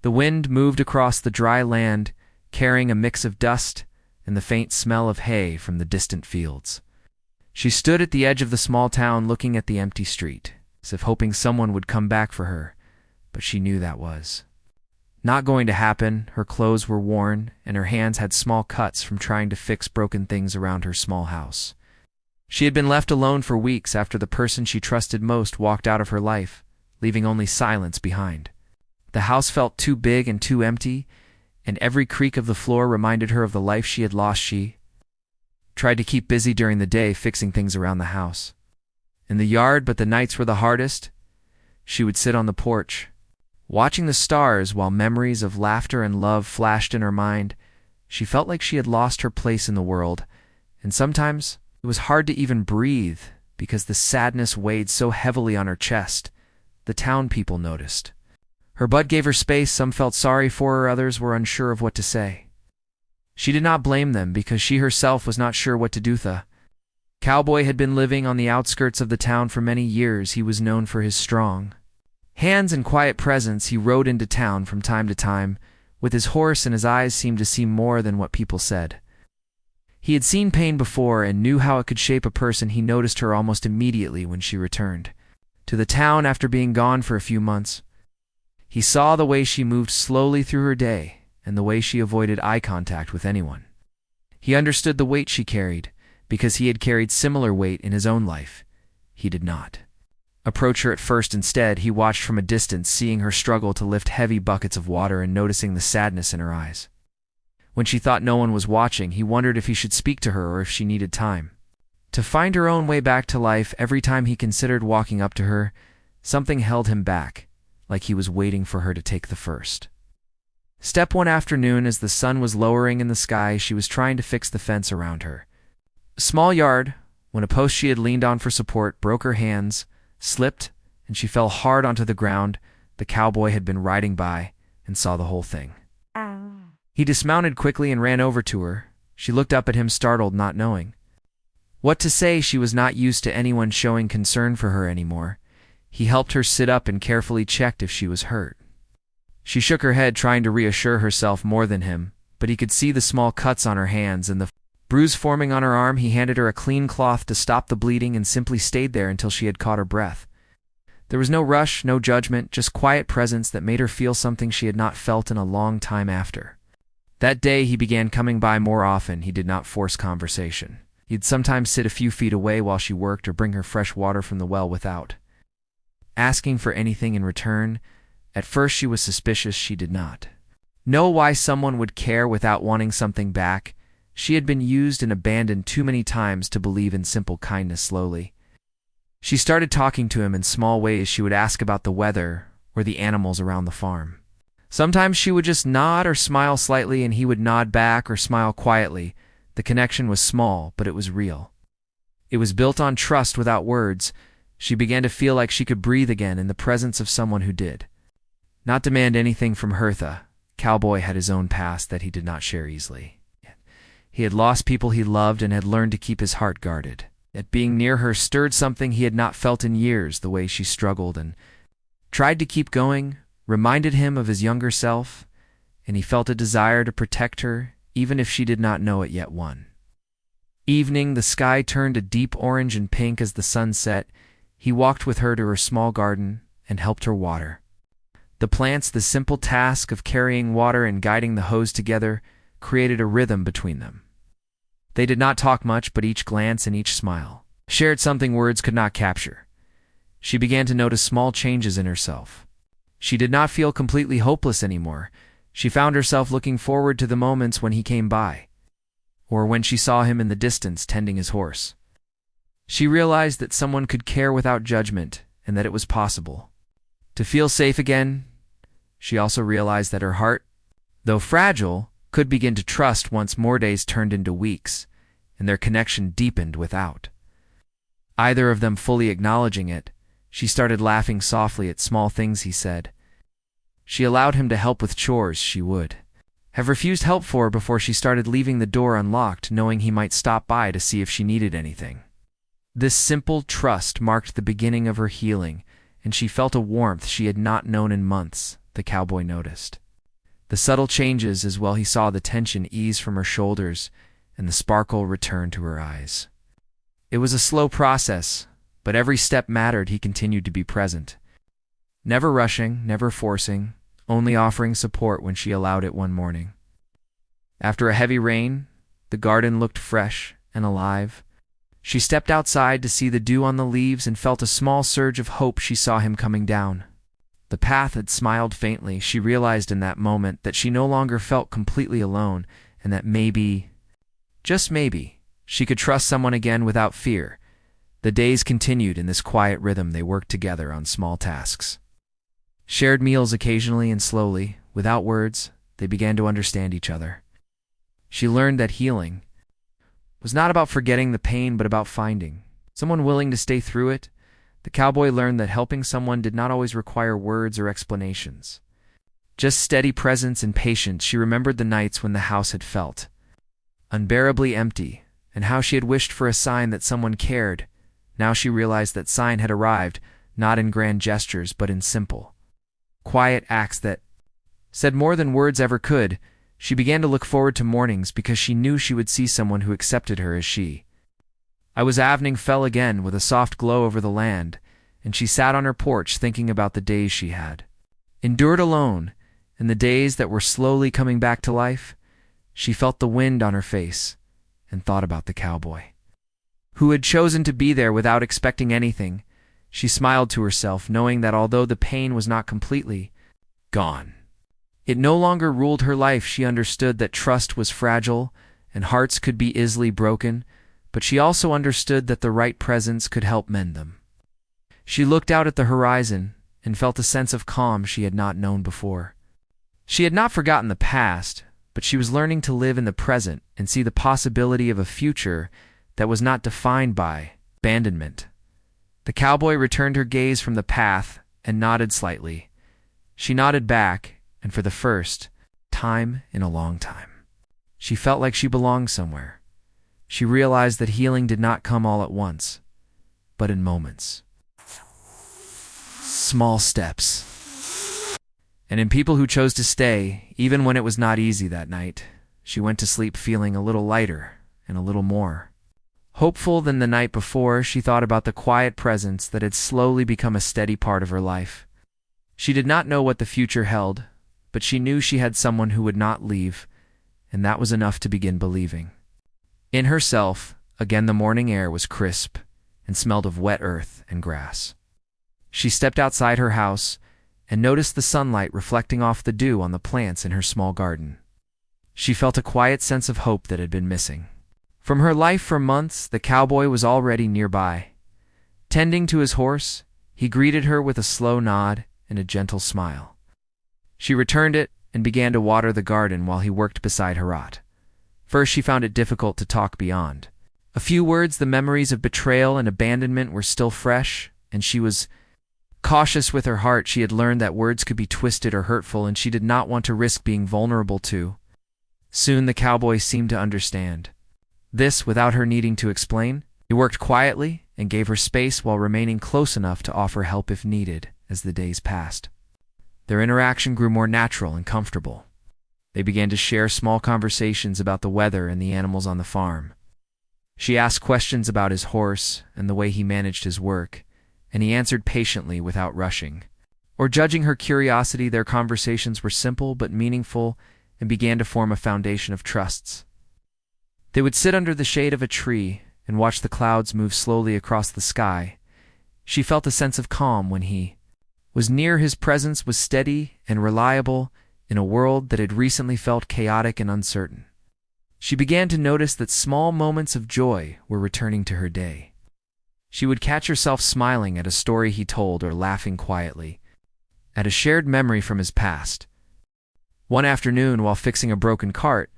The wind moved across the dry land, carrying a mix of dust and the faint smell of hay from the distant fields. She stood at the edge of the small town looking at the empty street, as if hoping someone would come back for her, but she knew that was not going to happen. Her clothes were worn, and her hands had small cuts from trying to fix broken things around her small house. She had been left alone for weeks after the person she trusted most walked out of her life, leaving only silence behind. The house felt too big and too empty, and every creak of the floor reminded her of the life she had lost. She tried to keep busy during the day fixing things around the house, in the yard, but the nights were the hardest. She would sit on the porch, watching the stars while memories of laughter and love flashed in her mind. She felt like she had lost her place in the world, and sometimes it was hard to even breathe because the sadness weighed so heavily on her chest. The town people noticed. Her bud gave her space. Some felt sorry for her, others were unsure of what to say. She did not blame them because she herself was not sure what to do. The Cowboy had been living on the outskirts of the town for many years. He was known for his strong hands and quiet presence. He rode into town from time to time with his horse, and his eyes seemed to see more than what people said. He had seen pain before and knew how it could shape a person. He noticed her almost immediately when she returned to the town after being gone for a few months. He saw the way she moved slowly through her day and the way she avoided eye contact with anyone. He understood the weight she carried because he had carried similar weight in his own life. He did not approach her at first. Instead, he watched from a distance, seeing her struggle to lift heavy buckets of water and noticing the sadness in her eyes. When she thought no one was watching, he wondered if he should speak to her or if she needed time to find her own way back to life. Every time he considered walking up to her, something held him back, like he was waiting for her to take the first step. One afternoon, as the sun was lowering in the sky, she was trying to fix the fence around her small yard when a post she had leaned on for support broke. Her hands slipped, and she fell hard onto the ground. The cowboy had been riding by and saw the whole thing. He dismounted quickly and ran over to her. She looked up at him, startled, not knowing what to say. She was not used to anyone showing concern for her anymore. He helped her sit up and carefully checked if she was hurt. She shook her head, trying to reassure herself more than him, but he could see the small cuts on her hands and the bruise forming on her arm. He handed her a clean cloth to stop the bleeding and simply stayed there until she had caught her breath. There was no rush, no judgment, just quiet presence that made her feel something she had not felt in a long time. After that day, he began coming by more often. He did not force conversation. He'd sometimes sit a few feet away while she worked or bring her fresh water from the well without asking for anything in return. At first she was suspicious. She did not know why someone would care without wanting something back. She had been used and abandoned too many times to believe in simple kindness. Slowly, she started talking to him in small ways. She would ask about the weather or the animals around the farm. Sometimes she would just nod or smile slightly, and he would nod back or smile quietly. The connection was small, but it was real. It was built on trust without words. She began to feel like she could breathe again in the presence of someone who did not demand anything from her. The cowboy had his own past that he did not share easily. He had lost people he loved and had learned to keep his heart guarded. Yet being near her stirred something he had not felt in years. The way she struggled and tried to keep going reminded him of his younger self, and he felt a desire to protect her, even if she did not know it yet. One evening, the sky turned a deep orange and pink as the sun set. He walked with her to her small garden and helped her water the plants. The simple task of carrying water and guiding the hose together created a rhythm between them. They did not talk much, but each glance and each smile shared something words could not capture. She began to notice small changes in herself. She did not feel completely hopeless anymore. She found herself looking forward to the moments when he came by, or when she saw him in the distance tending his horse. She realized that someone could care without judgment and that it was possible to feel safe again. She also realized that her heart, though fragile, could begin to trust once more. Days turned into weeks, and their connection deepened without either of them fully acknowledging it. She started laughing softly at small things he said. She allowed him to help with chores she would have refused help for before she started leaving the door unlocked, knowing he might stop by to see if she needed anything. This simple trust marked the beginning of her healing, and she felt a warmth she had not known in months. The cowboy noticed The subtle changes as well he saw the tension ease from her shoulders and the sparkle return to her eyes. It was a slow process, but every step mattered. He continued to be present. Never rushing, never forcing, only offering support when she allowed it one morning. After a heavy rain, the garden looked fresh and alive. She stepped outside to see the dew on the leaves and felt a small surge of hope. She saw him coming down. The path had smiled faintly. She realized in that moment that she no longer felt completely alone, and that maybe, just maybe, she could trust someone again without fear. The days continued in this quiet rhythm. They worked together on small tasks. Shared meals occasionally, and slowly, without words, they began to understand each other. She learned that healing was not about forgetting the pain, but about finding someone willing to stay through it. The cowboy learned that helping someone did not always require words or explanations. Just steady presence and patience. She remembered the nights when the house had felt unbearably empty, and how she had wished for a sign that someone cared. Now she realized that sign had arrived, not in grand gestures, but in simple, quiet acts that said more than words ever could. She began to look forward to mornings because she knew she would see someone who accepted her as she. Evening fell again with a soft glow over the land, and she sat on her porch thinking about the days she had endured alone, and the days that were slowly coming back to life. She felt the wind on her face and thought about the cowboy who had chosen to be there without expecting anything. She smiled to herself, knowing that although the pain was not completely gone, it no longer ruled her life. She understood that trust was fragile and hearts could be easily broken, but she also understood that the right presence could help mend them. She looked out at the horizon and felt a sense of calm she had not known before. She had not forgotten the past, but she was learning to live in the present and see the possibility of a future that was not defined by abandonment. The cowboy returned her gaze from the path and nodded slightly. She nodded back, and for the first time in a long time, she felt like she belonged somewhere. She realized that healing did not come all at once, but in moments, small steps, and in people who chose to stay, even when it was not easy. That night, she went to sleep feeling a little lighter and a little more hopeful than the night before. She thought about the quiet presence that had slowly become a steady part of her life. She did not know what the future held, but she knew she had someone who would not leave, and that was enough to begin believing in herself. Again, the morning air was crisp and smelled of wet earth and grass. She stepped outside her house and noticed the sunlight reflecting off the dew on the plants in her small garden. She felt a quiet sense of hope that had been missing from her life for months. The cowboy was already nearby. Tending to his horse, he greeted her with a slow nod and a gentle smile. She returned it and began to water the garden while he worked beside her. First, she found it difficult to talk beyond a few words. The memories of betrayal and abandonment were still fresh, and she was cautious with her heart. She had learned that words could be twisted or hurtful, and she did not want to risk being vulnerable too. Soon the cowboy seemed to understand this without her needing to explain. He worked quietly and gave her space while remaining close enough to offer help if needed. As the days passed, their interaction grew more natural and comfortable. They began to share small conversations about the weather and the animals on the farm. She asked questions about his horse and the way he managed his work, and he answered patiently without rushing or judging her curiosity. Their conversations were simple but meaningful and began to form a foundation of trusts. They would sit under the shade of a tree and watch the clouds move slowly across the sky. She felt a sense of calm when he was near. His presence was steady and reliable in a world that had recently felt chaotic and uncertain. She began to notice that small moments of joy were returning to her day. She would catch herself smiling at a story he told or laughing quietly at a shared memory from his past. One afternoon, while fixing a broken cart,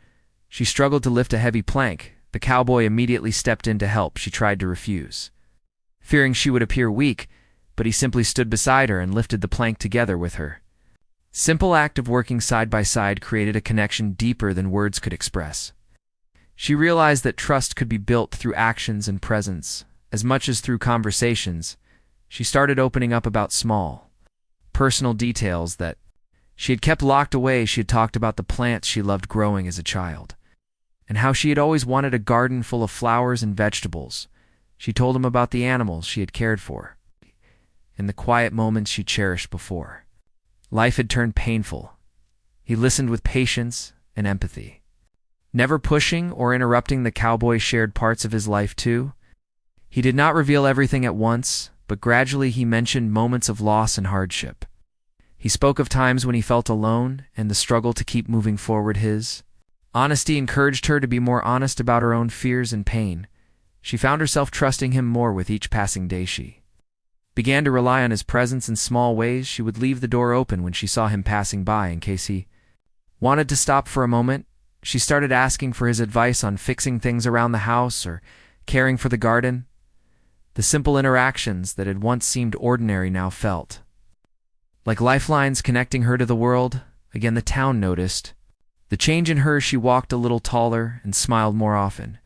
she struggled to lift a heavy plank. The cowboy immediately stepped in to help. She tried to refuse, fearing she would appear weak, but he simply stood beside her and lifted the plank together with her. Simple act of working side by side created a connection deeper than words could express. She realized that trust could be built through actions and presence, as much as through conversations. She started opening up about small, personal details that she had kept locked away. She had talked about the plants she loved growing as a child, and how she had always wanted a garden full of flowers and vegetables. She told him about the animals she had cared for, and the quiet moments she cherished before. Life had turned painful. He listened with patience and empathy. Never pushing or interrupting, the cowboy shared parts of his life too. He did not reveal everything at once, but gradually he mentioned moments of loss and hardship. He spoke of times when he felt alone and the struggle to keep moving forward. His honesty encouraged her to be more honest about her own fears and pain. She found herself trusting him more with each passing day. She began to rely on his presence in small ways. She would leave the door open when she saw him passing by in case he wanted to stop for a moment. She started asking for his advice on fixing things around the house or caring for the garden. The simple interactions that had once seemed ordinary now felt like lifelines connecting her to the world. Again, the town noticed the change in her. She walked a little taller and smiled more often.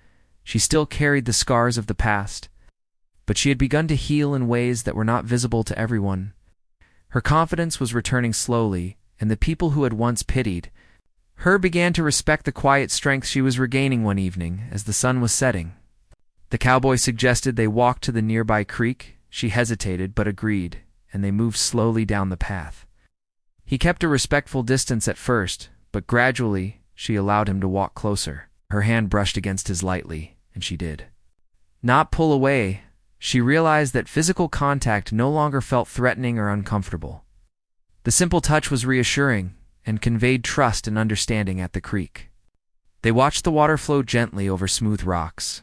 She still carried the scars of the past, but she had begun to heal in ways that were not visible to everyone. Her confidence was returning slowly, and the people who had once pitied her began to respect the quiet strength she was regaining. One evening, as the sun was setting, the cowboy suggested they walk to the nearby creek. She hesitated but agreed, and they moved slowly down the path. He kept a respectful distance at first, but gradually she allowed him to walk closer. Her hand brushed against his lightly, and she did not pull away. She realized that physical contact no longer felt threatening or uncomfortable. The simple touch was reassuring and conveyed trust and understanding. At the creek, they watched the water flow gently over smooth rocks.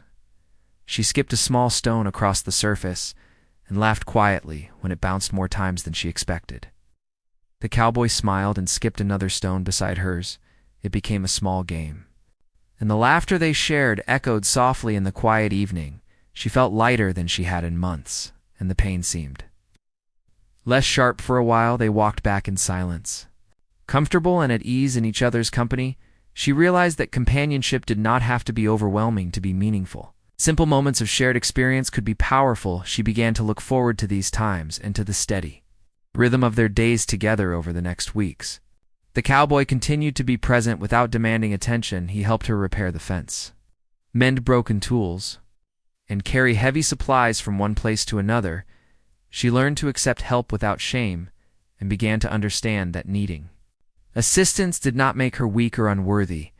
She skipped a small stone across the surface and laughed quietly when it bounced more times than she expected. The cowboy smiled and skipped another stone beside hers. It became a small game, and the laughter they shared echoed softly in the quiet evening. She felt lighter than she had in months, and the pain seemed less sharp. For a while they walked back in silence. Comfortable and at ease in each other's company, she realized that companionship did not have to be overwhelming to be meaningful. Simple moments of shared experience could be powerful. She began to look forward to these times and to the steady rhythm of their days together over the next weeks. The cowboy continued to be present without demanding attention. He helped her repair the fence, mend broken tools, and carry heavy supplies from one place to another. She learned to accept help without shame and began to understand that needing assistance did not make her weak or unworthy.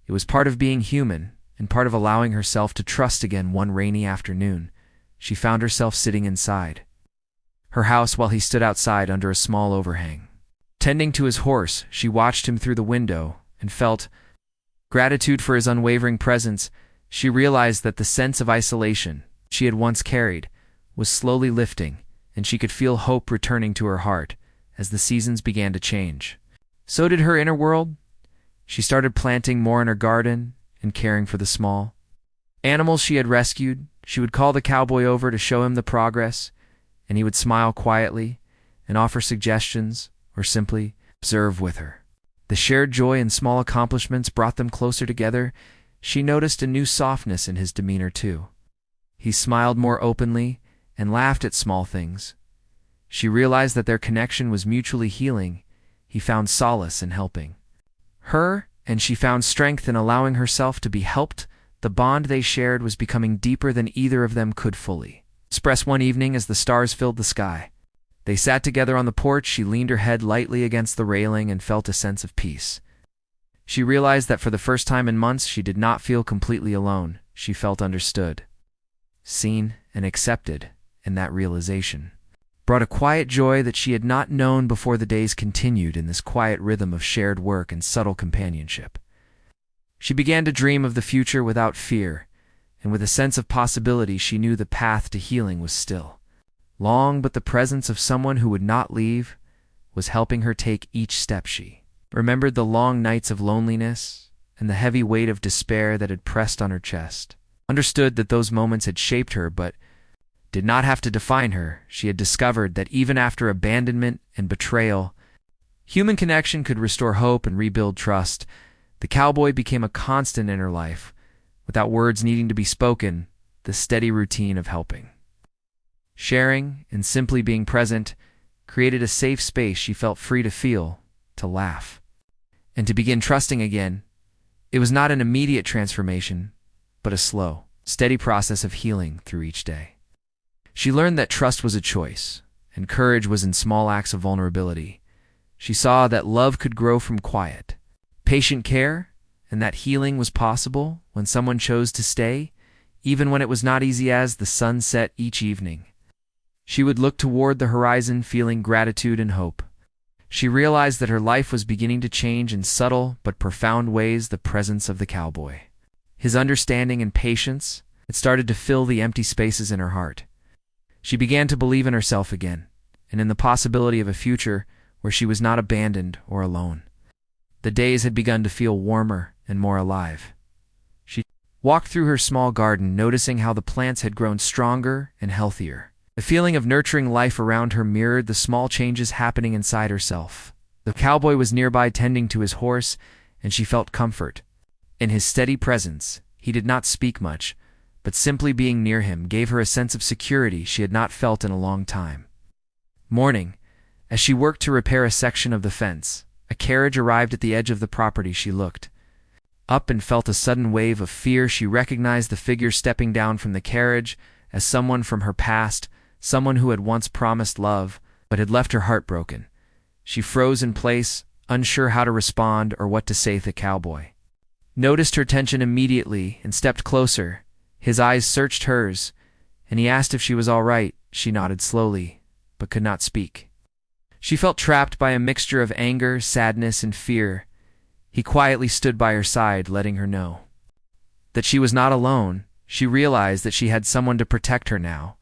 It was part of being human and part of allowing herself to trust again. One rainy afternoon, she found herself sitting inside her house while he stood outside under a small overhang, tending to his horse. She watched him through the window and felt gratitude for his unwavering presence. She realized that the sense of isolation she had once carried was slowly lifting, and she could feel hope returning to her heart as the seasons began to change. So did her inner world. She started planting more in her garden and caring for the small animals she had rescued. She would call the cowboy over to show him the progress, and he would smile quietly and offer suggestions or simply observe with her. The shared joy in small accomplishments brought them closer together. She noticed a new softness in his demeanor too. He smiled more openly and laughed at small things. She realized that their connection was mutually healing. He found solace in helping her, and she found strength in allowing herself to be helped. The bond they shared was becoming deeper than either of them could fully express. One evening, as the stars filled the sky, they sat together on the porch. She leaned her head lightly against the railing and felt a sense of peace. She realized that for the first time in months, she did not feel completely alone. She felt understood, seen, and accepted, and that realization brought a quiet joy that she had not known before. The days continued in this quiet rhythm of shared work and subtle companionship. She began to dream of the future without fear, and with a sense of possibility. She knew the path to healing was still long, but the presence of someone who would not leave was helping her take each step. She remembered the long nights of loneliness and the heavy weight of despair that had pressed on her chest. Understood that those moments had shaped her, but did not have to define her. She had discovered that even after abandonment and betrayal, human connection could restore hope and rebuild trust. The cowboy became a constant in her life, without words needing to be spoken. The steady routine of helping, sharing, and simply being present created a safe space she felt free to feel, to laugh, and to begin trusting again. It was not an immediate transformation, but a slow, steady process of healing through each day. She learned that trust was a choice, and courage was in small acts of vulnerability. She saw that love could grow from quiet, patient care, and that healing was possible when someone chose to stay, even when it was not easy. As the sun set each evening, she would look toward the horizon, feeling gratitude and hope. She realized that her life was beginning to change in subtle but profound ways. The presence of the cowboy, his understanding and patience, it started to fill the empty spaces in her heart. She began to believe in herself again, and in the possibility of a future where she was not abandoned or alone. The days had begun to feel warmer and more alive. She walked through her small garden, noticing how the plants had grown stronger and healthier. The feeling of nurturing life around her mirrored the small changes happening inside herself. The cowboy was nearby tending to his horse, and she felt comfort. In his steady presence, he did not speak much, but simply being near him gave her a sense of security she had not felt in a long time. Morning, as she worked to repair a section of the fence, a carriage arrived at the edge of the property. She looked up and felt a sudden wave of fear. She recognized the figure stepping down from the carriage as someone from her past, someone who had once promised love, but had left her heartbroken. She froze in place, unsure how to respond or what to say. The cowboy noticed her tension immediately and stepped closer. His eyes searched hers, and he asked if she was all right. She nodded slowly, but could not speak. She felt trapped by a mixture of anger, sadness, and fear. He quietly stood by her side, letting her know that she was not alone. She realized that she had someone to protect her now,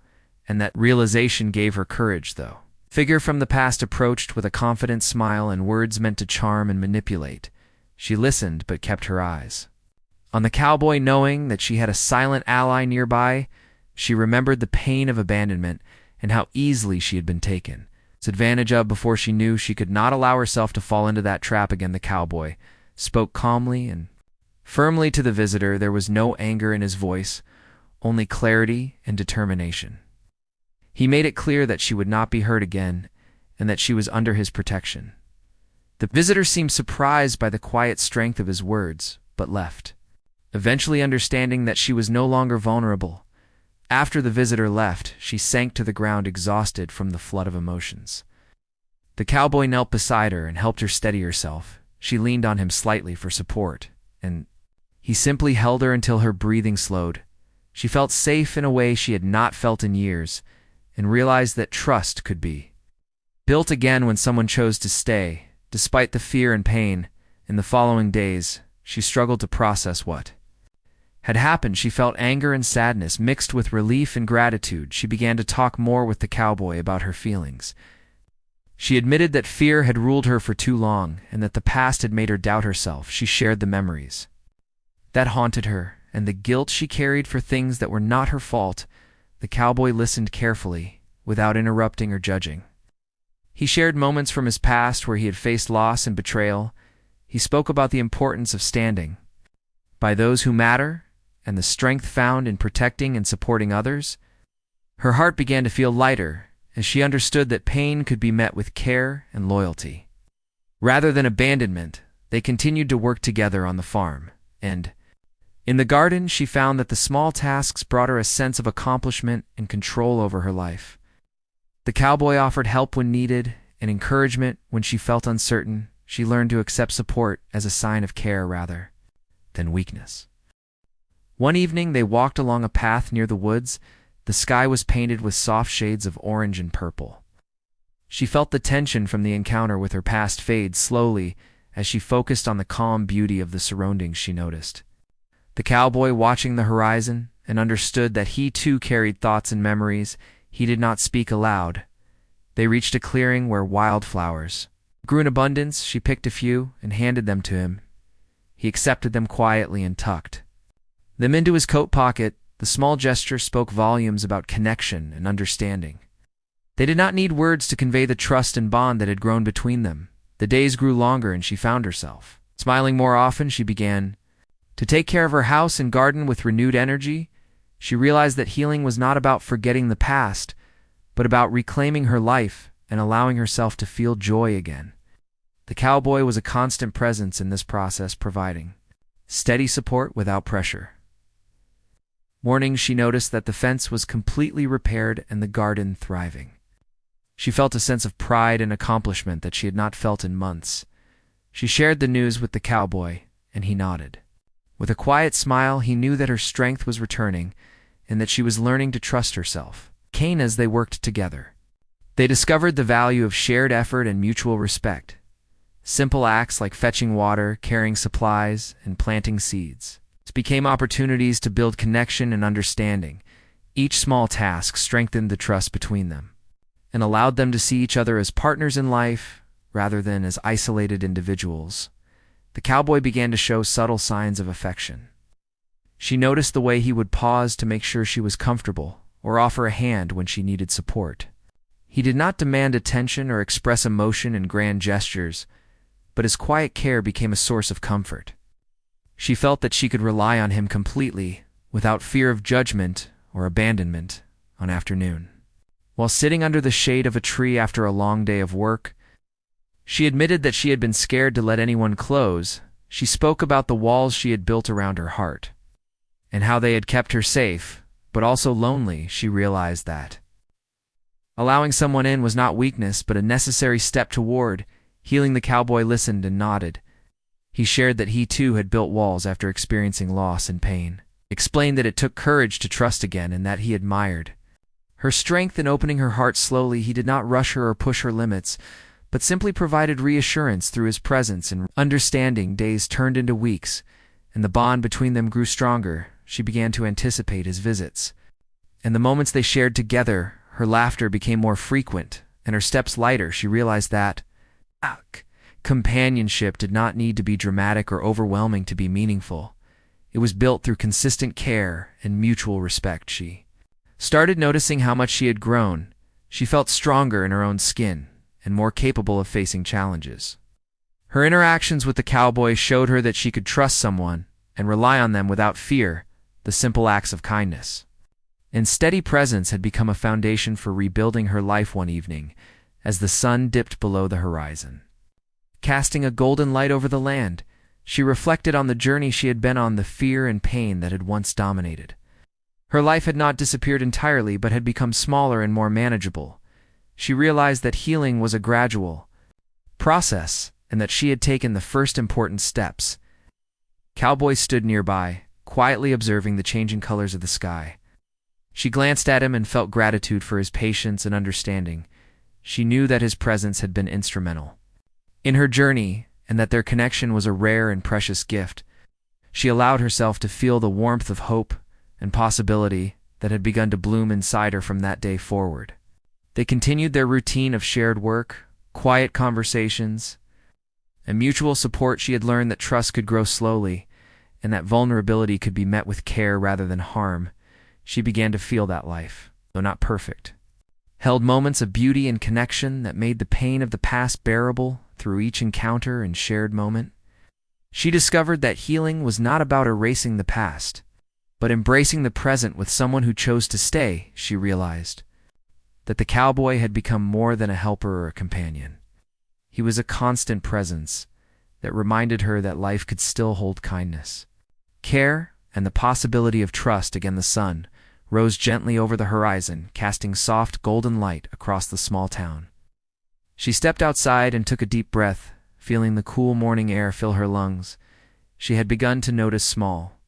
and that realization gave her courage. Though figure from the past approached with a confident smile and words meant to charm and manipulate. She listened but kept her eyes on the cowboy, knowing that she had a silent ally nearby. She remembered the pain of abandonment and how easily she had been taken advantage of before she knew. She could not allow herself to fall into that trap again. The cowboy spoke calmly and firmly to the visitor. There was no anger in his voice, only clarity and determination. He made it clear that she would not be hurt again and that she was under his protection. The visitor seemed surprised by the quiet strength of his words, but left, eventually understanding that she was no longer vulnerable. After the visitor left, she sank to the ground, exhausted from the flood of emotions. The cowboy knelt beside her and helped her steady herself. She leaned on him slightly for support, and he simply held her until her breathing slowed. She felt safe in a way she had not felt in years, and realized that trust could be built again when someone chose to stay, despite the fear and pain. In the following days, she struggled to process what had happened. She felt anger and sadness mixed with relief and gratitude. She began to talk more with the cowboy about her feelings. She admitted that fear had ruled her for too long and that the past had made her doubt herself. She shared the memories that haunted her and the guilt she carried for things that were not her fault. The cowboy listened carefully, without interrupting or judging. He shared moments from his past where he had faced loss and betrayal. He spoke about the importance of standing by those who matter and the strength found in protecting and supporting others. Her heart began to feel lighter as she understood that pain could be met with care and loyalty. Rather than abandonment, they continued to work together on the farm, and in the garden she found that the small tasks brought her a sense of accomplishment and control over her life. The cowboy offered help when needed and encouragement when she felt uncertain. She learned to accept support as a sign of care rather than weakness. One evening they walked along a path near the woods. The sky was painted with soft shades of orange and purple. She felt the tension from the encounter with her past fade slowly as she focused on the calm beauty of the surroundings. She noticed the cowboy watching the horizon and understood that he too carried thoughts and memories. He did not speak aloud. They reached a clearing where wildflowers grew in abundance. She picked a few and handed them to him. He accepted them quietly and tucked them into his coat pocket. The small gesture spoke volumes about connection and understanding. They did not need words to convey the trust and bond that had grown between them. The days grew longer and she found herself smiling more often. She began to take care of her house and garden with renewed energy. She realized that healing was not about forgetting the past, but about reclaiming her life and allowing herself to feel joy again. The cowboy was a constant presence in this process, providing steady support without pressure. Mornings, she noticed that the fence was completely repaired and the garden thriving. She felt a sense of pride and accomplishment that she had not felt in months. She shared the news with the cowboy, and he nodded. With a quiet smile, he knew that her strength was returning and that she was learning to trust herself. As they worked together, they discovered the value of shared effort and mutual respect. Simple acts like fetching water, carrying supplies, and planting seeds became opportunities to build connection and understanding. Each small task strengthened the trust between them and allowed them to see each other as partners in life rather than as isolated individuals. The cowboy began to show subtle signs of affection. She noticed the way he would pause to make sure she was comfortable or offer a hand when she needed support. He did not demand attention or express emotion in grand gestures, but his quiet care became a source of comfort. She felt that she could rely on him completely, without fear of judgment or abandonment, on afternoon. While sitting under the shade of a tree after a long day of work, she admitted that she had been scared to let anyone close. She spoke about the walls she had built around her heart, and how they had kept her safe, but also lonely. She realized that allowing someone in was not weakness, but a necessary step toward healing. The cowboy listened and nodded. He shared that he too had built walls after experiencing loss and pain, explained that it took courage to trust again, and that he admired her strength in opening her heart slowly. He did not rush her or push her limits, but simply provided reassurance through his presence and understanding. Days turned into weeks, and the bond between them grew stronger. She began to anticipate his visits, and the moments they shared together. Her laughter became more frequent, and her steps lighter. She realized that companionship did not need to be dramatic or overwhelming to be meaningful. It was built through consistent care and mutual respect. She started noticing how much she had grown. She felt stronger in her own skin and more capable of facing challenges. Her interactions with the cowboy showed her that she could trust someone and rely on them without fear. The simple acts of kindness and steady presence had become a foundation for rebuilding her life. One evening, as the sun dipped below the horizon, casting a golden light over the land, she reflected on the journey she had been on, the fear and pain that had once dominated. Her life had not disappeared entirely, but had become smaller and more manageable. She realized that healing was a gradual process and that she had taken the first important steps. Cowboy stood nearby, quietly observing the changing colors of the sky. She glanced at him and felt gratitude for his patience and understanding. She knew that his presence had been instrumental in her journey and that their connection was a rare and precious gift. She allowed herself to feel the warmth of hope and possibility that had begun to bloom inside her from that day forward. They continued their routine of shared work, quiet conversations, and mutual support. She had learned that trust could grow slowly and that vulnerability could be met with care rather than harm. She began to feel that life, though not perfect, held moments of beauty and connection that made the pain of the past bearable through each encounter and shared moment. She discovered that healing was not about erasing the past, but embracing the present with someone who chose to stay. She realized that the cowboy had become more than a helper or a companion. He was a constant presence that reminded her that life could still hold kindness, care, and the possibility of trust. Again, the sun rose gently over the horizon, casting soft golden light across the small town. She stepped outside and took a deep breath, feeling the cool morning air fill her lungs. She had begun to notice small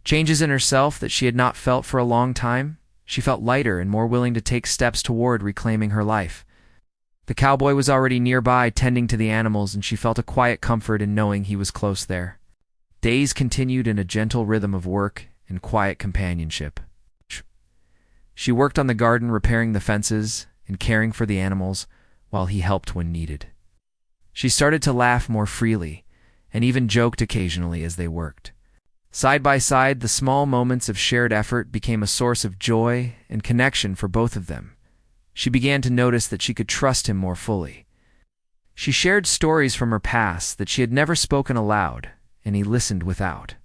changes in herself that she had not felt for a long time. She felt lighter and more willing to take steps toward reclaiming her life. The cowboy was already nearby, tending to the animals, and she felt a quiet comfort in knowing he was close there. Days continued in a gentle rhythm of work and quiet companionship. She worked on the garden, repairing the fences and caring for the animals while he helped when needed. She started to laugh more freely and even joked occasionally as they worked. Side by side, the small moments of shared effort became a source of joy and connection for both of them. She began to notice that she could trust him more fully. She shared stories from her past that she had never spoken aloud, and he listened without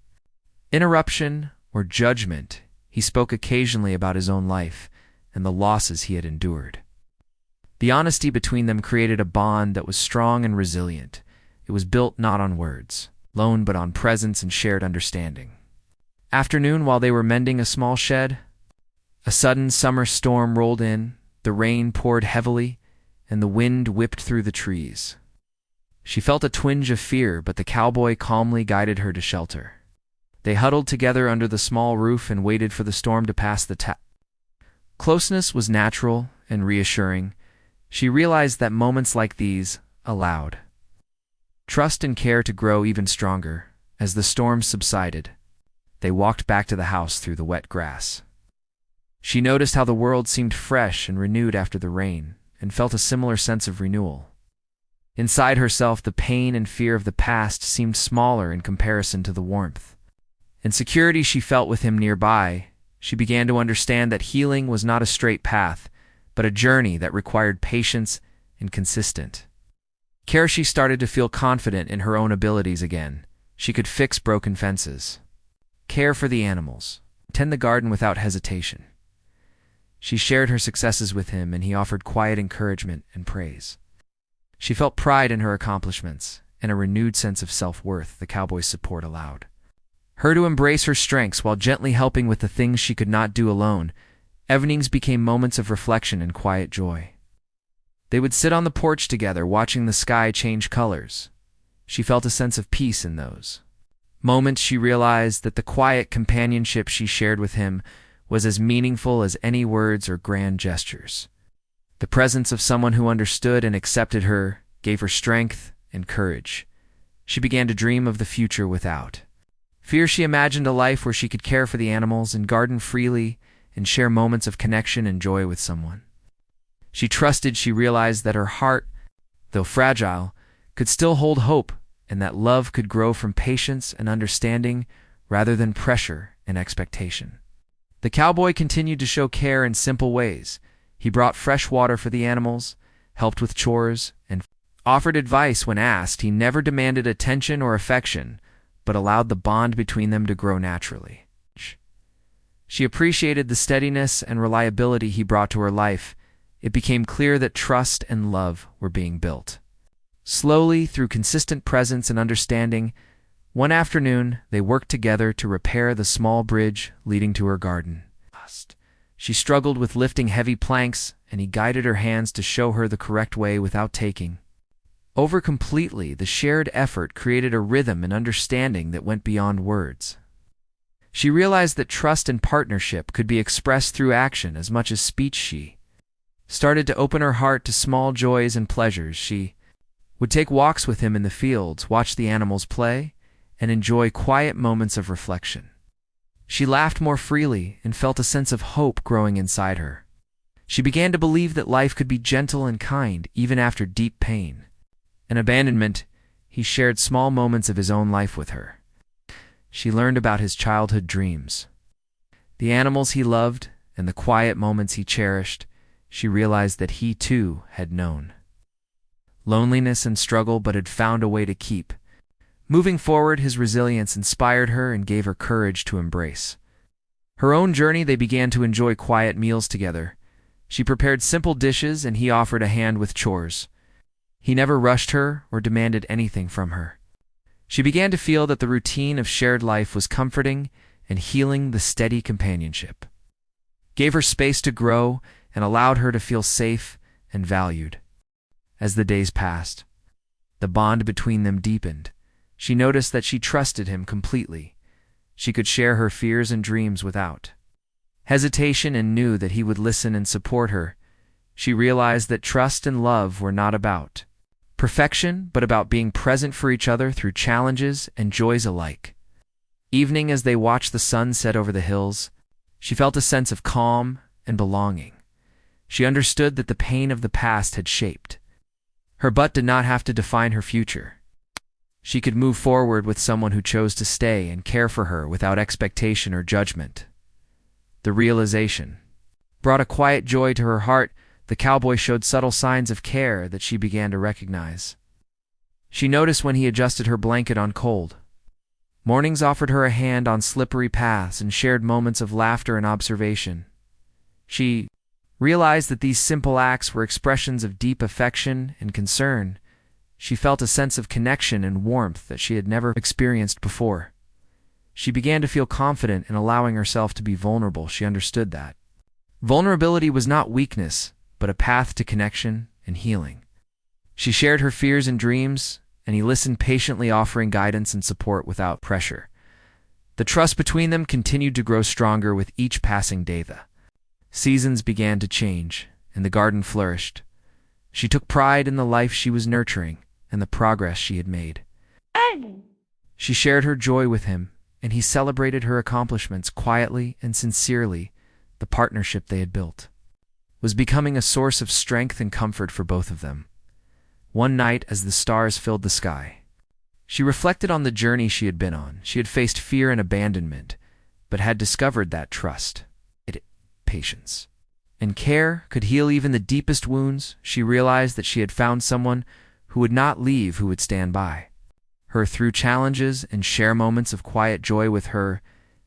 interruption or judgment. He spoke occasionally about his own life and the losses he had endured. The honesty between them created a bond that was strong and resilient. It was built not on words alone, but on presence and shared understanding. Afternoon, while they were mending a small shed, a sudden summer storm rolled in. The rain poured heavily, and the wind whipped through the trees. She felt a twinge of fear, but the cowboy calmly guided her to shelter. They huddled together under the small roof and waited for the storm to pass. Closeness was natural and reassuring. She realized that moments like these allowed trust and care to grow even stronger. As the storm subsided, they walked back to the house through the wet grass. She noticed how the world seemed fresh and renewed after the rain, and felt a similar sense of renewal. Inside herself, the pain and fear of the past seemed smaller in comparison to the warmth and security she felt with him nearby. She began to understand that healing was not a straight path, but a journey that required patience and consistent care. She started to feel confident in her own abilities again. She could fix broken fences, care for the animals, tend the garden without hesitation. She shared her successes with him, and he offered quiet encouragement and praise. She felt pride in her accomplishments and a renewed sense of self-worth. The cowboy's support allowed her to embrace her strengths while gently helping with the things she could not do alone. Evenings became moments of reflection and quiet joy. They would sit on the porch together, watching the sky change colors. She felt a sense of peace in those moments. She realized that the quiet companionship she shared with him was as meaningful as any words or grand gestures. The presence of someone who understood and accepted her gave her strength and courage. She began to dream of the future without fear. She imagined a life where she could care for the animals and garden freely and share moments of connection and joy with someone she trusted. She realized that her heart, though fragile, could still hold hope, and that love could grow from patience and understanding rather than pressure and expectation. The cowboy continued to show care in simple ways. He brought fresh water for the animals, helped with chores, and offered advice when asked. He never demanded attention or affection, but allowed the bond between them to grow naturally. She appreciated the steadiness and reliability he brought to her life. It became clear that trust and love were being built slowly through consistent presence and understanding. One afternoon, they worked together to repair the small bridge leading to her garden. She struggled with lifting heavy planks, and he guided her hands to show her the correct way without taking over completely. The shared effort created a rhythm and understanding that went beyond words. She realized that trust and partnership could be expressed through action as much as speech. She started to open her heart to small joys and pleasures. She would take walks with him in the fields, watch the animals play, and enjoy quiet moments of reflection. She laughed more freely and felt a sense of hope growing inside her. She began to believe that life could be gentle and kind even after deep pain and abandonment. He shared small moments of his own life with her. She learned about his childhood dreams, the animals he loved, and the quiet moments he cherished. She realized that he too had known loneliness and struggle, but had found a way to keep moving forward. His resilience inspired her and gave her courage to embrace her own journey. They began to enjoy quiet meals together. She prepared simple dishes, and he offered a hand with chores. He never rushed her or demanded anything from her. She began to feel that the routine of shared life was comforting and healing. The steady companionship gave her space to grow and allowed her to feel safe and valued. As the days passed, the bond between them deepened. She noticed that she trusted him completely. She could share her fears and dreams without hesitation and knew that he would listen and support her. She realized that trust and love were not about perfection, but about being present for each other through challenges and joys alike. Evening, as they watched the sun set over the hills, she felt a sense of calm and belonging. She understood that the pain of the past had shaped her but did not have to define her future. She could move forward with someone who chose to stay and care for her without expectation or judgment. The realization brought a quiet joy to her heart. The cowboy showed subtle signs of care that she began to recognize. She noticed when he adjusted her blanket on cold mornings, offered her a hand on slippery paths, and shared moments of laughter and observation. She realized that these simple acts were expressions of deep affection and concern. she felt a sense of connection and warmth that she had never experienced before. She began to feel confident in allowing herself to be vulnerable. She understood that vulnerability was not weakness, but a path to connection and healing. She shared her fears and dreams, and he listened patiently, offering guidance and support without pressure. The trust between them continued to grow stronger with each passing day. The seasons began to change, and the garden flourished. She took pride in the life she was nurturing and the progress she had made. She shared her joy with him, and he celebrated her accomplishments quietly and sincerely. The partnership they had built was becoming a source of strength and comfort for both of them. One night, as the stars filled the sky, she reflected on the journey she had been on. She had faced fear and abandonment, but had discovered that trust, patience, and care could heal even the deepest wounds. She realized that she had found someone who would not leave, who would stand by her through challenges and share moments of quiet joy with her.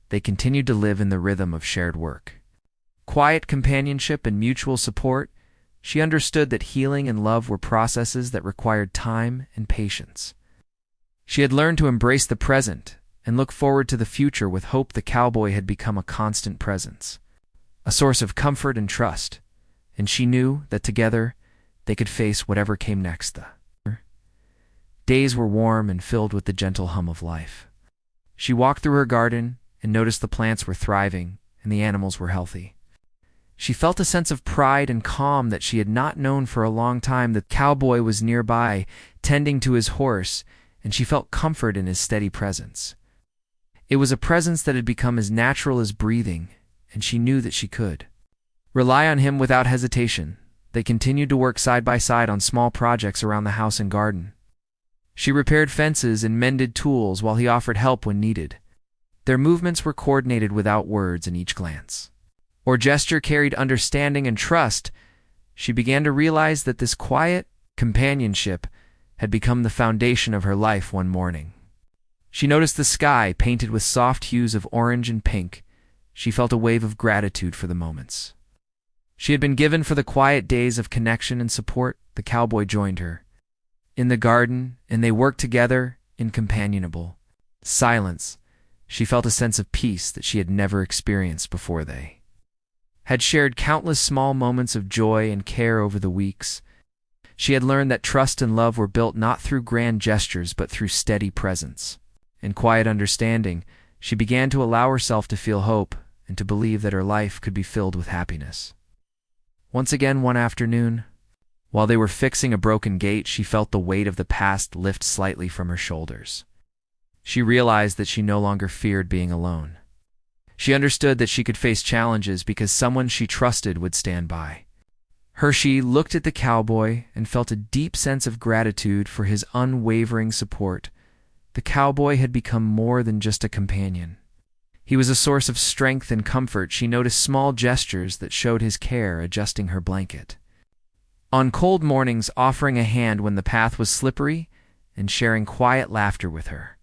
They continued to live in the rhythm of shared work, quiet companionship, and mutual support. She understood that healing and love were processes that required time and patience. She had learned to embrace the present and look forward to the future with hope. The cowboy had become a constant presence, a source of comfort and trust, and she knew that together they could face whatever came next. The days were warm and filled with the gentle hum of life. She walked through her garden and noticed the plants were thriving and the animals were healthy. She felt a sense of pride and calm that she had not known for a long time. The cowboy was nearby, tending to his horse, and she felt comfort in his steady presence. It was a presence that had become as natural as breathing, and she knew that she could rely on him without hesitation. They continued to work side by side on small projects around the house and garden. She repaired fences and mended tools while he offered help when needed. Their movements were coordinated without words, and each glance or gesture carried understanding and trust. She began to realize that this quiet companionship had become the foundation of her life. One morning, she noticed the sky painted with soft hues of orange and pink. She felt a wave of gratitude for the moments she had been given, for the quiet days of connection and support. The cowboy joined her in the garden, and they worked together in companionable silence. She felt a sense of peace that she had never experienced before. They had shared countless small moments of joy and care over the weeks. She had learned that trust and love were built not through grand gestures but through steady presence and quiet understanding. She began to allow herself to feel hope and to believe that her life could be filled with happiness. Once again, one afternoon, while they were fixing a broken gate, she felt the weight of the past lift slightly from her shoulders. She realized that she no longer feared being alone. She understood that she could face challenges because someone she trusted would stand by. She looked at the cowboy and felt a deep sense of gratitude for his unwavering support. The cowboy had become more than just a companion. He was a source of strength and comfort. She noticed small gestures that showed his care, adjusting her blanket on cold mornings, offering a hand when the path was slippery, and sharing quiet laughter with her.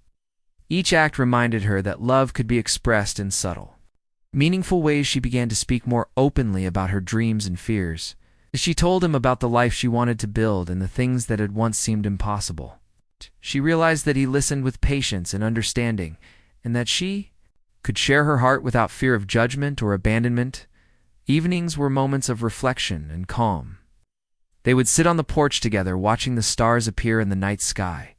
Each act reminded her that love could be expressed in subtle, meaningful ways. She began to speak more openly about her dreams and fears. She told him about the life she wanted to build and the things that had once seemed impossible. She realized that he listened with patience and understanding, and that she could share her heart without fear of judgment or abandonment. Evenings were moments of reflection and calm. They would sit on the porch together, watching the stars appear in the night sky.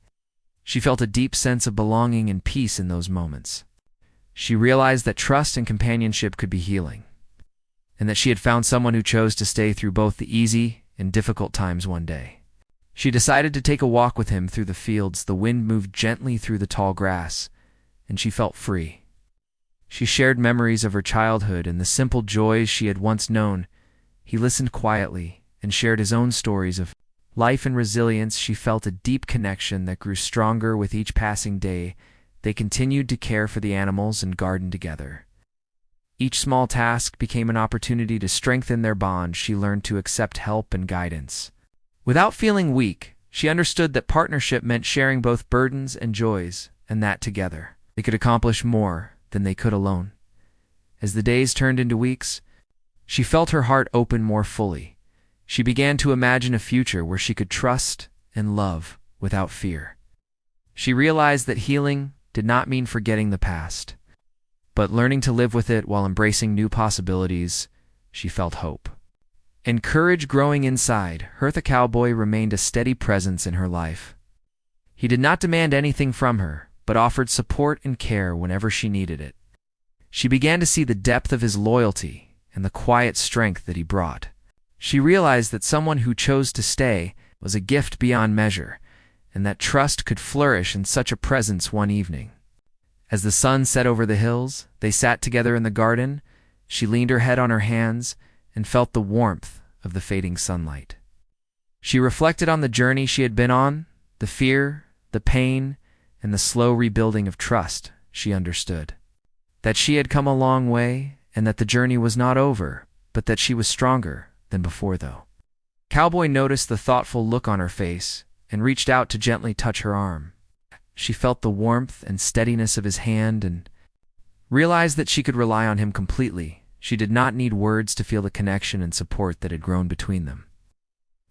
She felt a deep sense of belonging and peace in those moments. She realized that trust and companionship could be healing, and that she had found someone who chose to stay through both the easy and difficult times. One day, she decided to take a walk with him through the fields. The wind moved gently through the tall grass, and she felt free. She shared memories of her childhood and the simple joys she had once known. He listened quietly and shared his own stories of life and resilience. She felt a deep connection that grew stronger with each passing day. They continued to care for the animals and garden together. Each small task became an opportunity to strengthen their bond. She learned to accept help and guidance without feeling weak. She understood that partnership meant sharing both burdens and joys, and that together they could accomplish more than they could alone. As the days turned into weeks, she felt her heart open more fully. She began to imagine a future where she could trust and love without fear. She realized that healing did not mean forgetting the past, but learning to live with it while embracing new possibilities. She felt hope and courage growing inside her. The cowboy remained a steady presence in her life. He did not demand anything from her, but offered support and care whenever she needed it. She began to see the depth of his loyalty and the quiet strength that he brought. She realized that someone who chose to stay was a gift beyond measure, and that trust could flourish in such a presence. One evening, as the sun set over the hills, they sat together in the garden. She leaned her head on her hands and felt the warmth of the fading sunlight. She reflected on the journey she had been on, the fear, the pain, and the slow rebuilding of trust. She understood that she had come a long way, and that the journey was not over, but that she was stronger than before. Though Cowboy noticed the thoughtful look on her face and reached out to gently touch her arm. She felt the warmth and steadiness of his hand and realized that she could rely on him completely. She did not need words to feel the connection and support that had grown between them.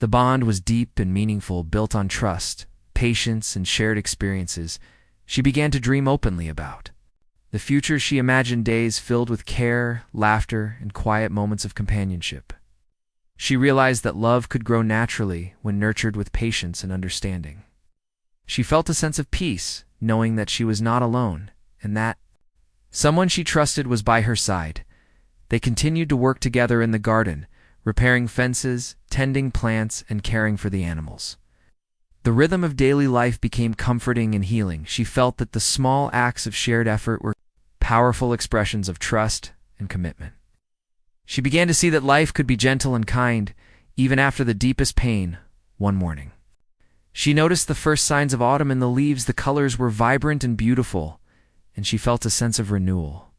The bond was deep and meaningful, built on trust, patience, and shared experiences. She began to dream openly about the future. She imagined days filled with care, laughter, and quiet moments of companionship. She realized that love could grow naturally when nurtured with patience and understanding. She felt a sense of peace, knowing that she was not alone, and that someone she trusted was by her side. They continued to work together in the garden, repairing fences, tending plants, and caring for the animals. The rhythm of daily life became comforting and healing. She felt that the small acts of shared effort were powerful expressions of trust and commitment. She began to see that life could be gentle and kind, even after the deepest pain. One morning, she noticed the first signs of autumn in the leaves. The colors were vibrant and beautiful, and she felt a sense of renewal.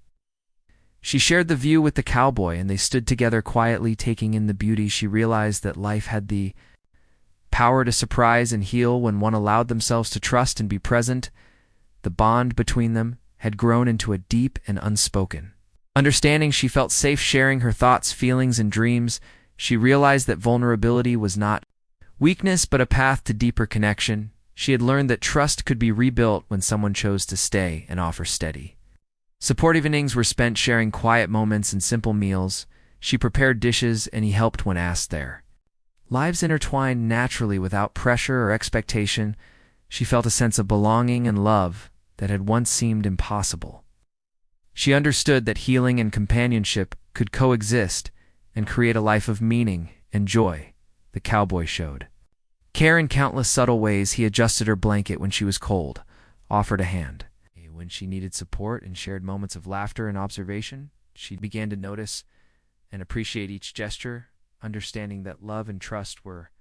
She shared the view with the cowboy, and they stood together quietly, taking in the beauty. She realized that life had the power to surprise and heal when one allowed themselves to trust and be present. The bond between them had grown into a deep and unspoken understanding. She felt safe sharing her thoughts, feelings, and dreams. She realized that vulnerability was not weakness, but a path to deeper connection. She had learned that trust could be rebuilt when someone chose to stay and offer steady support. Evenings were spent sharing quiet moments and simple meals. She prepared dishes, and he helped when asked. Their lives intertwined naturally without pressure or expectation. She felt a sense of belonging and love that had once seemed impossible. She understood that healing and companionship could coexist and create a life of meaning and joy. The cowboy showed care in countless subtle ways. He adjusted her blanket when she was cold, offered a hand when she needed support, and shared moments of laughter and observation. She began to notice and appreciate each gesture, understanding that love and trust were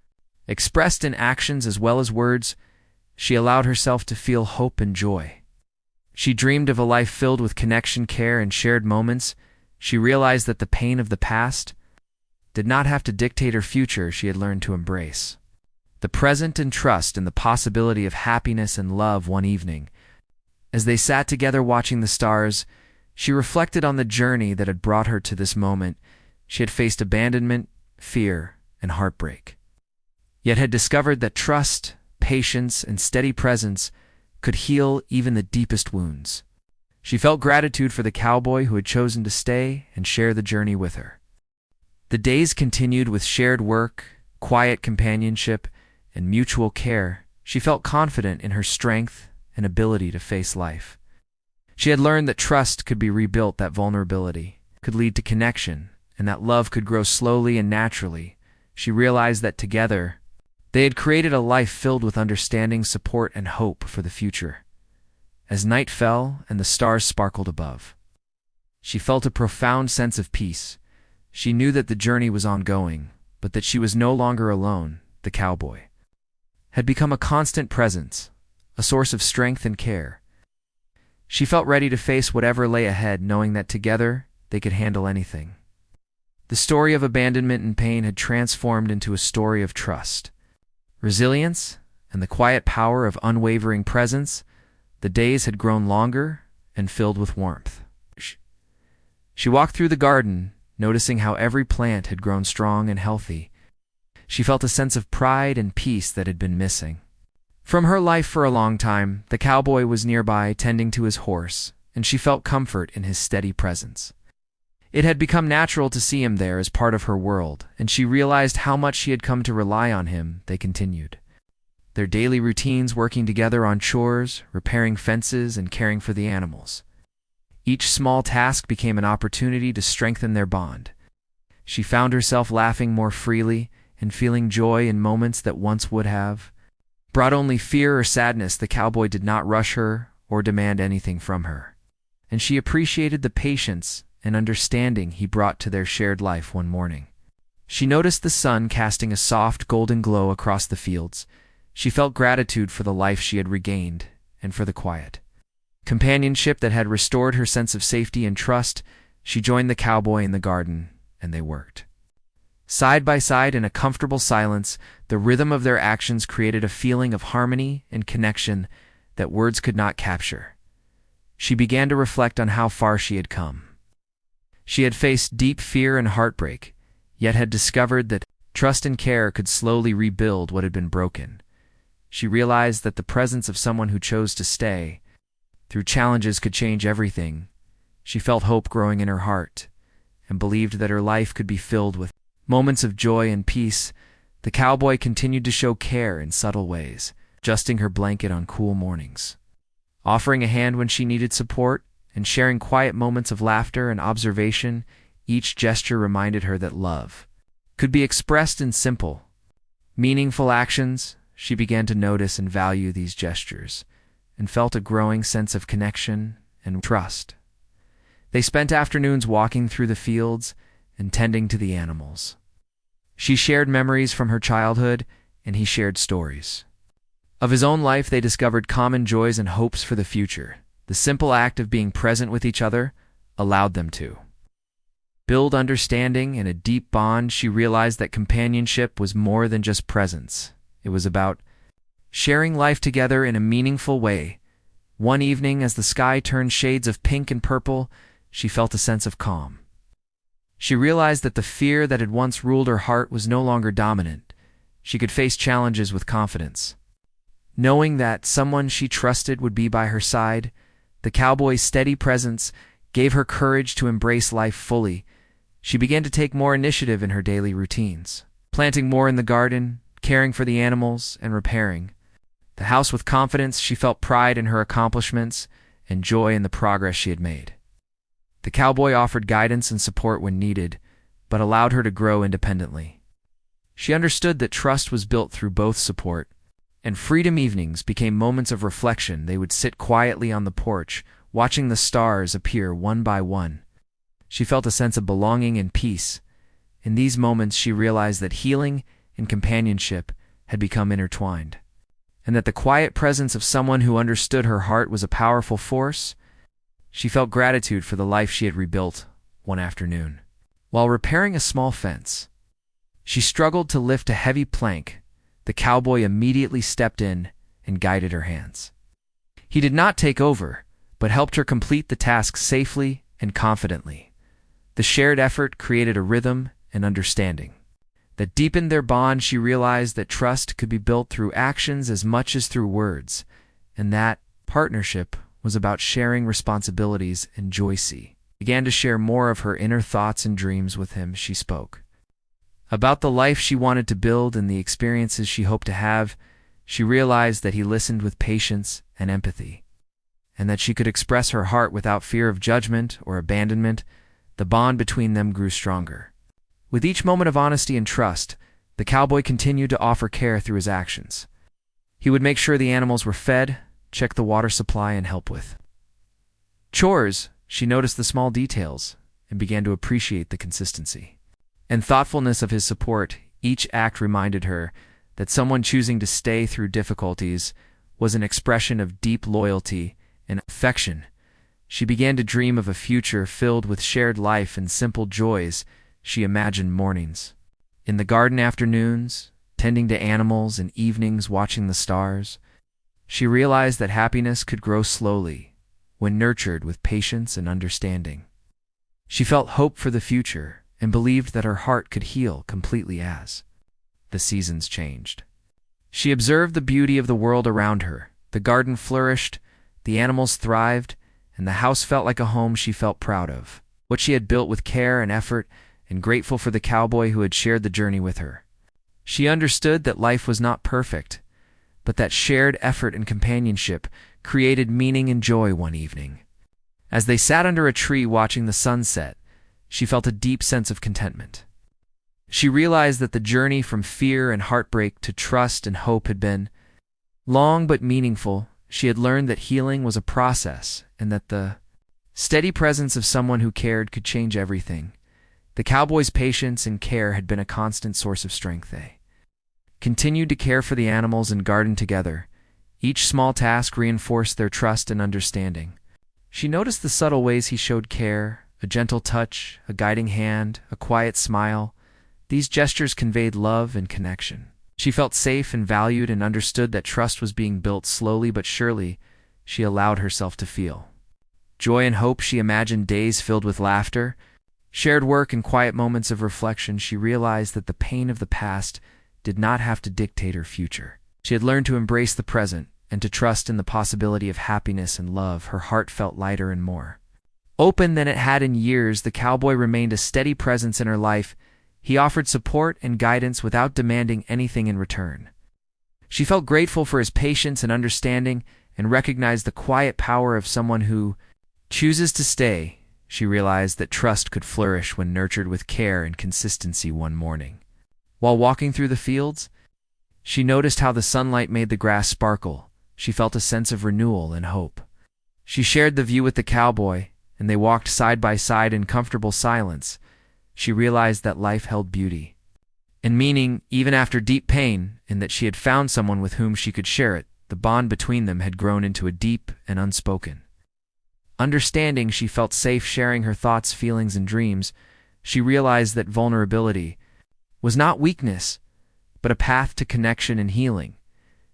expressed in actions as well as words. She allowed herself to feel hope and joy. She dreamed of a life filled with connection, care, and shared moments. She realized that the pain of the past did not have to dictate her future. She had learned to embrace the present and trust in the possibility of happiness and love. One evening, as they sat together watching the stars, she reflected on the journey that had brought her to this moment. She had faced abandonment, fear, and heartbreak, yet had discovered that trust, patience, and steady presence could heal even the deepest wounds. She felt gratitude for the cowboy who had chosen to stay and share the journey with her. The days continued with shared work, quiet companionship, and mutual care. She felt confident in her strength and ability to face life. She had learned that trust could be rebuilt, that vulnerability could lead to connection, and that love could grow slowly and naturally. She realized that together, they had created a life filled with understanding, support, and hope for the future. As night fell and the stars sparkled above, she felt a profound sense of peace. She knew that the journey was ongoing, but that she was no longer alone. The cowboy had become a constant presence, a source of strength and care. She felt ready to face whatever lay ahead, knowing that together they could handle anything. The story of abandonment and pain had transformed into a story of trust, resilience, and the quiet power of unwavering presence. The days had grown longer and filled with warmth. She walked through the garden, noticing how every plant had grown strong and healthy. She felt a sense of pride and peace that had been missing. From her life for a long time, the cowboy was nearby tending to his horse, and she felt comfort in his steady presence. It had become natural to see him there as part of her world, and she realized how much she had come to rely on him. They continued their daily routines, working together on chores, repairing fences, and caring for the animals. Each small task became an opportunity to strengthen their bond. She found herself laughing more freely and feeling joy in moments that once would have brought only fear or sadness. The cowboy did not rush her or demand anything from her, and she appreciated the patience and understanding he brought to their shared life. One morning, she noticed the sun casting a soft golden glow across the fields. She felt gratitude for the life she had regained and for the quiet companionship that had restored her sense of safety and trust. She joined the cowboy in the garden, and they worked side by side in a comfortable silence. The rhythm of their actions created a feeling of harmony and connection that words could not capture. She began to reflect on how far she had come. She had faced deep fear and heartbreak, yet had discovered that trust and care could slowly rebuild what had been broken. She realized that the presence of someone who chose to stay through challenges could change everything. She felt hope growing in her heart and believed that her life could be filled with moments of joy and peace. The cowboy continued to show care in subtle ways, adjusting her blanket on cool mornings, offering a hand when she needed support, and sharing quiet moments of laughter and observation. Each gesture reminded her that love could be expressed in simple, meaningful actions. She began to notice and value these gestures and felt a growing sense of connection and trust. They spent afternoons walking through the fields and tending to the animals. She shared memories from her childhood, and he shared stories of his own life. They discovered common joys and hopes for the future. The simple act of being present with each other allowed them to build understanding and a deep bond. She realized that companionship was more than just presence. It was about sharing life together in a meaningful way. One evening, as the sky turned shades of pink and purple, she felt a sense of calm. She realized that the fear that had once ruled her heart was no longer dominant. She could face challenges with confidence, knowing that someone she trusted would be by her side. The cowboy's steady presence gave her courage to embrace life fully. She began to take more initiative in her daily routines, planting more in the garden, caring for the animals, and repairing the house with confidence. She felt pride in her accomplishments and joy in the progress she had made. The cowboy offered guidance and support when needed, but allowed her to grow independently. She understood that trust was built through both support and freedom. Evenings became moments of reflection. They would sit quietly on the porch, watching the stars appear one by one. She felt a sense of belonging and peace. In these moments, she realized that healing and companionship had become intertwined, and that the quiet presence of someone who understood her heart was a powerful force. She felt gratitude for the life she had rebuilt. One afternoon, while repairing a small fence, she struggled to lift a heavy plank. The cowboy immediately stepped in and guided her hands. He did not take over, but helped her complete the task safely and confidently. The shared effort created a rhythm and understanding that deepened their bond. She realized that trust could be built through actions as much as through words, and that partnership was about sharing responsibilities and joy. She began to share more of her inner thoughts and dreams with him. She spoke about the life she wanted to build and the experiences she hoped to have. She realized that he listened with patience and empathy, and that she could express her heart without fear of judgment or abandonment. The bond between them grew stronger. With each moment of honesty and trust, the cowboy continued to offer care through his actions. He would make sure the animals were fed, check the water supply, and help with chores. She noticed the small details and began to appreciate the consistency and thoughtfulness of his support. Each act reminded her that someone choosing to stay through difficulties was an expression of deep loyalty and affection. She began to dream of a future filled with shared life and simple joys. She imagined mornings in the garden, afternoons tending to animals, and evenings watching the stars. She realized that happiness could grow slowly when nurtured with patience and understanding. She felt hope for the future and believed that her heart could heal completely as the seasons changed. She observed the beauty of the world around her. The garden flourished, the animals thrived, and the house felt like a home she felt proud of. What she had built with care and effort, and grateful for the cowboy who had shared the journey with her. She understood that life was not perfect, but that shared effort and companionship created meaning and joy one evening. As they sat under a tree watching the sunset, she felt a deep sense of contentment. She realized that the journey from fear and heartbreak to trust and hope had been long but meaningful. She had learned that healing was a process and that the steady presence of someone who cared could change everything. The cowboy's patience and care had been a constant source of strength. They continued to care for the animals and garden together. Each small task reinforced their trust and understanding. She noticed the subtle ways he showed care, a gentle touch, a guiding hand, a quiet smile. These gestures conveyed love and connection. She felt safe and valued and understood that trust was being built slowly but surely. She allowed herself to feel joy and hope. She imagined days filled with laughter, shared work, and quiet moments of reflection. She realized that the pain of the past did not have to dictate her future. She had learned to embrace the present and to trust in the possibility of happiness and love. Her heart felt lighter and more open than it had in years. The cowboy remained a steady presence in her life. He offered support and guidance without demanding anything in return. She felt grateful for his patience and understanding and recognized the quiet power of someone who chooses to stay. She realized that trust could flourish when nurtured with care and consistency. One morning, while walking through the fields, she noticed how the sunlight made the grass sparkle. She felt a sense of renewal and hope. She shared the view with the cowboy, and they walked side by side in comfortable silence. She realized that life held beauty and meaning even after deep pain, and that she had found someone with whom she could share it. The bond between them had grown into a deep and unspoken understanding. She felt safe sharing her thoughts, feelings, and dreams. She realized that vulnerability was not weakness, but a path to connection and healing.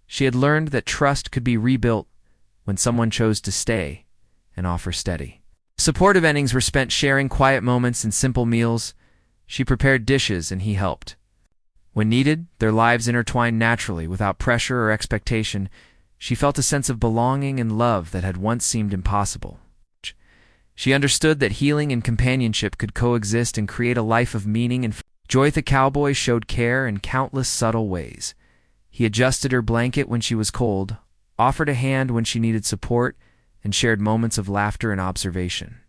She had learned that trust could be rebuilt when someone chose to stay and offer steady. Supportive endings were spent sharing quiet moments and simple meals. She prepared dishes and he helped. When needed, their lives intertwined naturally without pressure or expectation. She felt a sense of belonging and love that had once seemed impossible. She understood that healing and companionship could coexist and create a life of meaning and joy. The cowboy showed care in countless subtle ways. He adjusted her blanket when she was cold, offered a hand when she needed support, and shared moments of laughter and observation.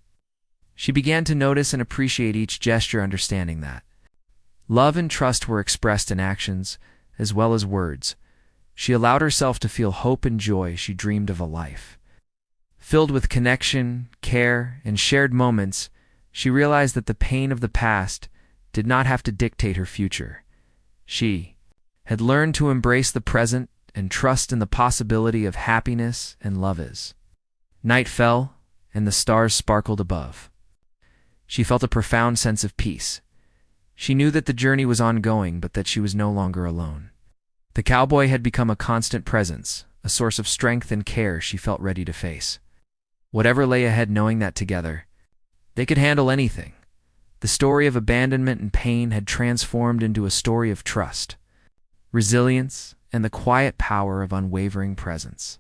She began to notice and appreciate each gesture, understanding that love and trust were expressed in actions as well as words. She allowed herself to feel hope and joy. She dreamed of a life filled with connection, care, and shared moments. She realized that the pain of the past did not have to dictate her future. She had learned to embrace the present and trust in the possibility of happiness and love. As night fell and the stars sparkled above, she felt a profound sense of peace. She knew that the journey was ongoing, but that she was no longer alone. The cowboy had become a constant presence, a source of strength and care she felt ready to face whatever lay ahead, knowing that together they could handle anything. The story of abandonment and pain had transformed into a story of trust, resilience, and the quiet power of unwavering presence.